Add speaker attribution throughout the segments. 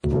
Speaker 1: नाज़रीन,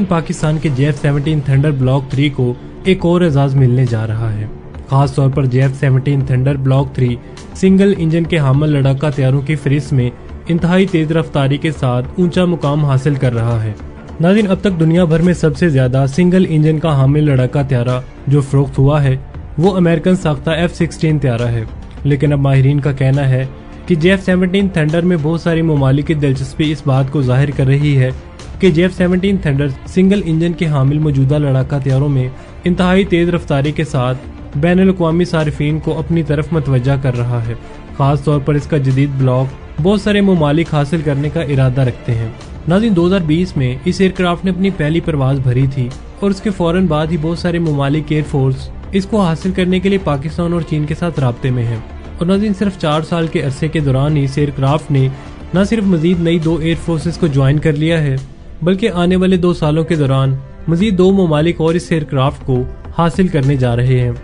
Speaker 1: पाकिस्तान के JF-17 thunder block 3 को एक और एजाज मिलने जा रहा है। खास तौर पर JF-17 thunder block 3 single engine के हामिल लड़ाका तैयारों की फहरिस्त में इंतहाई तेज रफ्तारी के साथ ऊंचा मुकाम हासिल कर रहा है। नाज़रीन, अब तक दुनिया भर में सबसे ज्यादा सिंगल इंजन का हामिल लड़ाका तैयारा जो फरोख्त हुआ है वो अमेरिकन साख्ता F-16 तैयारा है। लेकिन अब माहिरीन का कहना है कि JF-17 थंडर में बहुत सारी ममालिक की दिलचस्पी इस बात को जाहिर कर रही है कि JF-17 थंडर सिंगल इंजन के हामिल मौजूदा लड़ाका तैयारों में इंतहाई तेज रफ्तारी के साथ बैनुल-अक़वामी सारिफीन को अपनी तरफ मतवज्जा कर रहा है। खास तौर पर इसका जदीद ब्लॉक बहुत सारे ममालिक हासिल करने का इरादा रखते हैं। नाज़रीन, 2020 में इस एयरक्राफ्ट ने अपनी पहली परवाज भरी थी और उसके फौरन बाद ही बहुत सारे ममालिक एयरफोर्स इसको हासिल करने के लिए पाकिस्तान और चीन के साथ राब्ते में है। और नाज़रीन, सिर्फ 4 साल के अरसे के दौरान ही इस एयरक्राफ्ट ने न सिर्फ मजीद नई 2 एयरफोर्सेस को ज्वाइन कर लिया है बल्कि आने वाले 2 सालों के दौरान मजीद 2 ममालिक और इस एयरक्राफ्ट को हासिल करने जा रहे हैं।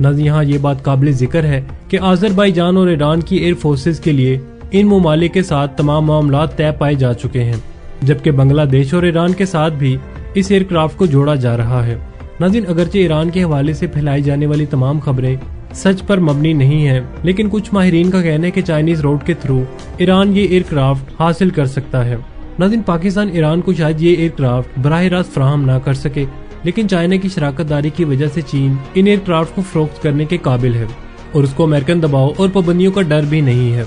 Speaker 1: नाज़रीन, यहाँ ये बात काबिल जिक्र है कि आज़रबाईजान और ईरान की एयरफोर्सेस के लिए इन ममालिक के साथ तमाम मामलात तय पाए जा चुके हैं, जबकि बांग्लादेश और ईरान के साथ भी इस एयरक्राफ्ट को जोड़ा जा रहा है। नाज़रीन, अगरचे ईरान के हवाले से फैलाई जाने वाली तमाम खबरें सच पर मबनी नहीं है, लेकिन कुछ माहिरीन का कहना है कि चाइनीज रोड के थ्रू ईरान ये एयरक्राफ्ट हासिल कर सकता है। नाज़रीन, पाकिस्तान ईरान को शायद ये एयरक्राफ्ट बराह रास्त फराहम ना कर सके, लेकिन चाइना की शराकतदारी की वजह से चीन इन एयरक्राफ्ट को फरोख्त करने के काबिल है और उसको अमेरिकन दबाव और पाबंदियों का डर भी नहीं है।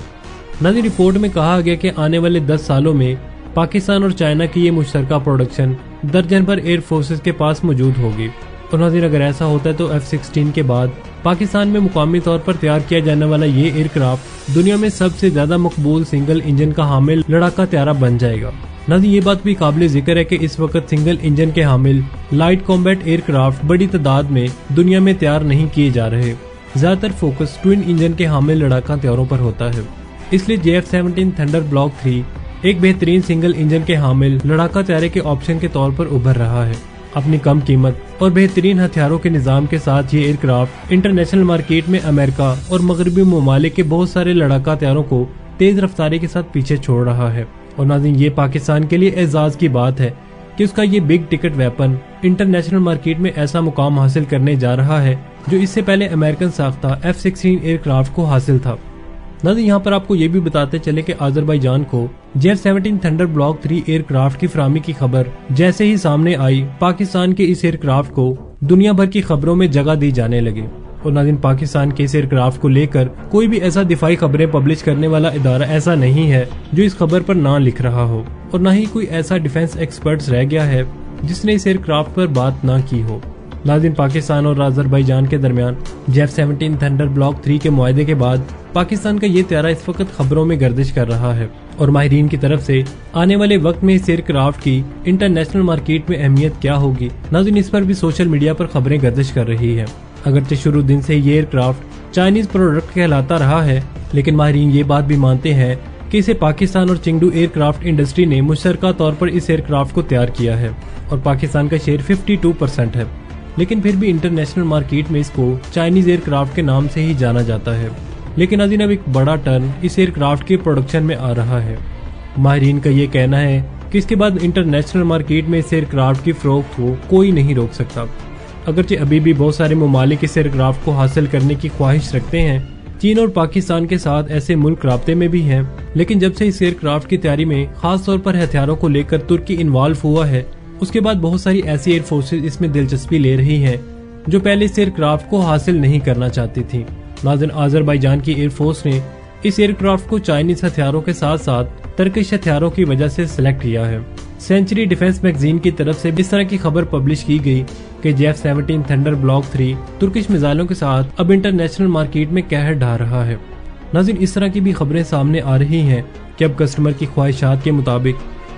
Speaker 1: नाज़रीन, रिपोर्ट में कहा गया कि आने वाले 10 सालों में पाकिस्तान और चाइना की ये मुश्तरका प्रोडक्शन दर्जन भर एयरफोर्सेस के पास मौजूद होगी। और नाज़रीन, अगर ऐसा होता है तो F-16 के बाद पाकिस्तान में मुकामी तौर पर तैयार किया जाने वाला ये एयरक्राफ्ट दुनिया में सबसे ज्यादा मकबूल सिंगल इंजन का हामिल लड़ाका तैयारा बन जाएगा। नाज़रीन, ये बात भी काबिल जिक्र है कि इस वक्त सिंगल इंजन के हामिल लाइट कॉम्बैट एयरक्राफ्ट बड़ी तादाद में दुनिया में तैयार नहीं किए जा रहे। ज्यादातर फोकस ट्विन इंजन के हामिल लड़ाका तैयारों पर होता है। इसलिए JF-17 थंडर ब्लॉक 3 एक बेहतरीन सिंगल इंजन के हामिल लड़ाका तैयारे के ऑप्शन के तौर पर उभर रहा है। अपनी कम कीमत और बेहतरीन हथियारों के निजाम के साथ ये एयरक्राफ्ट इंटरनेशनल मार्केट में अमेरिका और मगरबी ममालिक के बहुत सारे लड़ाका तैयारों को तेज रफ्तारी के साथ पीछे छोड़ रहा है। और नाज़रीन, ये पाकिस्तान के लिए एजाज की बात है कि उसका ये big ticket weapon international market में ऐसा मुकाम हासिल करने जा रहा है जो इससे पहले अमेरिकन साख्ता F-16 एयरक्राफ्ट को हासिल था। नाज़रीन, यहाँ पर आपको ये भी बताते चले कि आज़रबाईजान को JF-17 थंडर ब्लॉक 3 एयरक्राफ्ट की फराहमी की खबर जैसे ही सामने आई, पाकिस्तान के इस एयरक्राफ्ट को दुनिया भर की खबरों में जगह दी जाने लगी। और नाज़रीन, पाकिस्तान के इस एयरक्राफ्ट को लेकर कोई भी ऐसा दिफाई खबरें पब्लिश करने वाला इदारा ऐसा नहीं है जो इस खबर पर ना लिख रहा हो, और न ही कोई ऐसा डिफेंस एक्सपर्ट्स रह गया है जिसने इस एयरक्राफ्ट पर बात ना की हो। नाज़रीन, पाकिस्तान और आज़रबाईजान के दरमियान JF-17 थंडर ब्लॉक 3 के मुआहदे के बाद पाकिस्तान का ये तैयारा इस वक्त खबरों में गर्दिश कर रहा है और माहिरीन की तरफ से आने वाले वक्त में इस एयरक्राफ्ट की इंटरनेशनल मार्केट में अहमियत क्या होगी, नाज़रीन, इस पर भी सोशल मीडिया पर खबरें गर्दिश कर रही है। अगरचे शुरू दिन से ये एयरक्राफ्ट चाइनीज प्रोडक्ट कहलाता रहा है, लेकिन माहिरीन ये बात भी मानते हैं कि इसे पाकिस्तान और चिंगडू एयरक्राफ्ट इंडस्ट्री ने मुश्तरका तौर पर इस एयरक्राफ्ट को तैयार किया है और पाकिस्तान का शेयर 52% है, लेकिन फिर भी इंटरनेशनल मार्केट में इसको चाइनीज एयरक्राफ्ट के नाम से ही जाना जाता है। लेकिन नाज़रीन, अब एक बड़ा टर्न इस एयरक्राफ्ट के प्रोडक्शन में आ रहा है। माहिरीन का ये कहना है कि इसके बाद इंटरनेशनल मार्केट में इस एयरक्राफ्ट की फरोख्त को कोई नहीं रोक सकता। अगरचे अभी भी बहुत सारे ममालिक इस एयरक्राफ्ट को हासिल करने की ख्वाहिश रखते हैं, चीन और पाकिस्तान के साथ ऐसे मुल्क राब्ते में भी हैं, लेकिन जब से इस एयरक्राफ्ट की तैयारी में खास तौर पर हथियारों को लेकर तुर्की इन्वॉल्व हुआ है, उसके बाद बहुत सारी ऐसी एयरफोर्सेज इसमें दिलचस्पी ले रही हैं जो पहले इस एयरक्राफ्ट को हासिल नहीं करना चाहती थी। नाज़रीन, आज़रबाईजान की एयरफोर्स ने इस एयरक्राफ्ट को चाइनीज हथियारों के साथ साथ टर्किश हथियारों की वजह से सिलेक्ट किया है। सेंचुरी डिफेंस मैगजीन की तरफ से इस तरह की खबर पब्लिश की गई कि JF-17 थंडर ब्लॉक 3 तुर्किश मिसाइलों के साथ अब इंटरनेशनल मार्केट में कहर ढा रहा है। नाज़रीन, इस तरह की भी खबरें सामने आ रही हैं कि अब कस्टमर की ख्वाहिशात के मुताबिक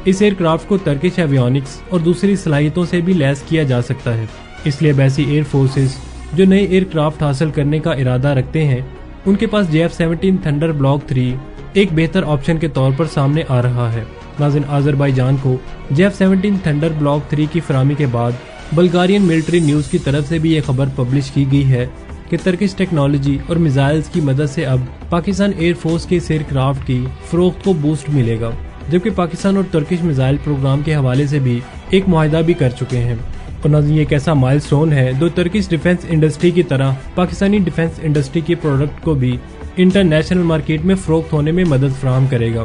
Speaker 1: इस एयरक्राफ्ट को टर्किश एवियोनिक्स और दूसरी सलाहियतों से भी लैस किया जा सकता है। इसलिए अब ऐसी एयरफोर्सेस जो नए एयरक्राफ्ट हासिल करने का इरादा रखते हैं, उनके पास JF-17 थंडर ब्लॉक 3 एक बेहतर ऑप्शन के तौर पर सामने आ रहा है। नाज़रीन, आज़रबाईजान को JF-17 थंडर ब्लॉक 3 की फराहमी के बाद बल्गारियन मिलिट्री न्यूज की तरफ से भी ये खबर पब्लिश की गई है کہ ترکش ٹیکنالوجی اور میزائلز کی مدد سے اب پاکستان ایئر فورس کے اس ایئر کرافٹ کی فروخت کو بوسٹ ملے گا، جبکہ پاکستان اور ترکش میزائل پروگرام کے حوالے سے بھی ایک معاہدہ بھی کر چکے ہیں۔ اور ناظرین، یہ ایک ایسا مائل سٹون ہے جو ترکش ڈیفنس انڈسٹری کی طرح پاکستانی ڈیفنس انڈسٹری کے پروڈکٹ کو بھی انٹرنیشنل مارکیٹ میں فروخت ہونے میں مدد فراہم کرے گا۔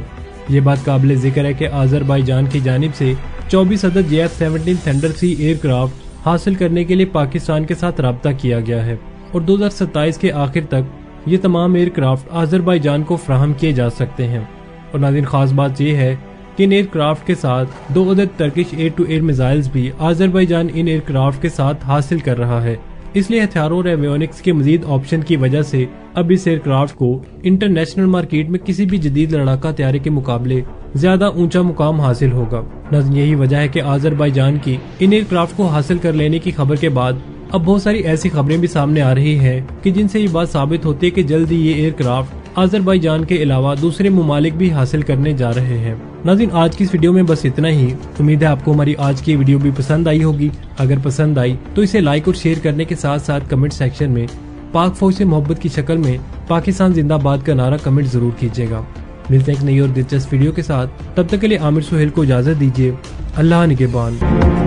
Speaker 1: یہ بات قابل ذکر ہے کہ آذربائیجان کی جانب سے 24 عدد JF-17 تھنڈر سی ایئر کرافٹ حاصل کرنے کے لیے پاکستان کے ساتھ رابطہ کیا گیا ہے اور 2027 کے آخر تک یہ تمام ایئر کرافٹ آذربائیجان کو فراہم کیے جا سکتے ہیں۔ اور ناظرین، خاص بات یہ ہے کہ ان ایئر کرافٹ کے ساتھ 2 عدد Turkish air to air missiles بھی آذربائیجان ان ایئر کرافٹ کے ساتھ حاصل کر رہا ہے۔ اس لیے ہتھیاروں اور ایویونکس کے مزید آپشن کی وجہ سے اب اس ایئر کرافٹ کو انٹرنیشنل مارکیٹ میں کسی بھی جدید لڑاکا طیارے کے مقابلے زیادہ اونچا مقام حاصل ہوگا۔ ناظرین، یہی وجہ ہے کہ آذربائیجان کی ان ایئر کرافٹ کو حاصل کر لینے کی خبر کے بعد اب بہت ساری ایسی خبریں بھی سامنے آ رہی ہیں کہ جن سے یہ بات ثابت ہوتی ہے کہ جلد ہی یہ ایئر کرافٹ آذربائیجان کے علاوہ دوسرے ممالک بھی حاصل کرنے جا رہے ہیں۔ ناظرین، آج کی اس ویڈیو میں بس اتنا ہی۔ امید ہے آپ کو ہماری آج کی ویڈیو بھی پسند آئی ہوگی۔ اگر پسند آئی تو اسے لائک اور شیئر کرنے کے ساتھ ساتھ کمنٹ سیکشن میں پاک فوج سے محبت کی شکل میں پاکستان زندہ باد کا نعرہ کمنٹ ضرور کیجیے گا۔ ملتے ہیں ایک نئی اور دلچسپ ویڈیو کے ساتھ، تب تک کے لیے عامر سہیل کو اجازت دیجیے۔ اللہ نگہبان۔